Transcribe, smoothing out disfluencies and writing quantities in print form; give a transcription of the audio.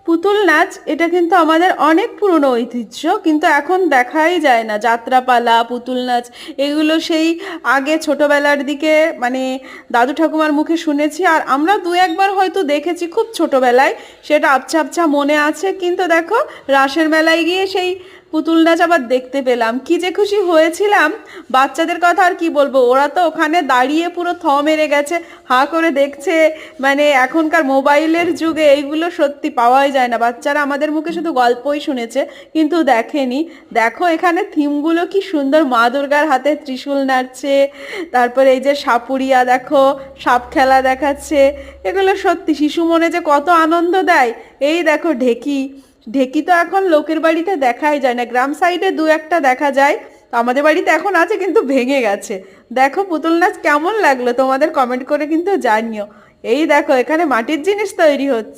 পুতুল নাচ এটা কিন্তু আমাদের অনেক পুরনো ঐতিহ্য, কিন্তু এখন দেখাই যায় না। যাত্রাপালা, পুতুল নাচ এগুলো সেই আগে ছোটবেলার দিকে মানে দাদু ঠাকুমার মুখে শুনেছি, আর আমরা দু একবার হয়তো দেখেছি খুব ছোটবেলায়, সেটা আবছা আবছা মনে আছে। কিন্তু দেখো, রাসের মেলায় গিয়ে সেই পুতুল নাচ আবার দেখতে পেলাম, কি যে খুশি হয়েছিলাম। বাচ্চাদের কথা আর কি বলবো, ওরা তো ওখানে দাঁড়িয়ে পুরো মেরে গেছে, হাঁ করে দেখছে। মানে এখনকার মোবাইলের যুগে এইগুলো সত্যি পাওয়াই যায় না। বাচ্চারা আমাদের মুখে শুধু গল্পই শুনেছে, কিন্তু দেখেনি। দেখো এখানে থিমগুলো কি সুন্দর, মা দুর্গার হাতে ত্রিশূল নাড়ছে, তারপরে এই যে সাপুরিয়া দেখো, সাপ খেলা দেখাচ্ছে। এগুলো সত্যি শিশু মনে যে কত আনন্দ দেয়। এই দেখো ঢেকি, ঢেকি তো এখন লোকের বাড়িতে দেখাই যায় না, গ্রাম সাইডে দু একটা দেখা যায়। তো আমাদের বাড়িতে এখন আছে কিন্তু ভেঙে গেছে। দেখো পুতুল নাচ কেমন লাগলো তোমাদের, কমেন্ট করে কিন্তু জানিও। এই দেখো এখানে মাটির জিনিস তৈরি হচ্ছে।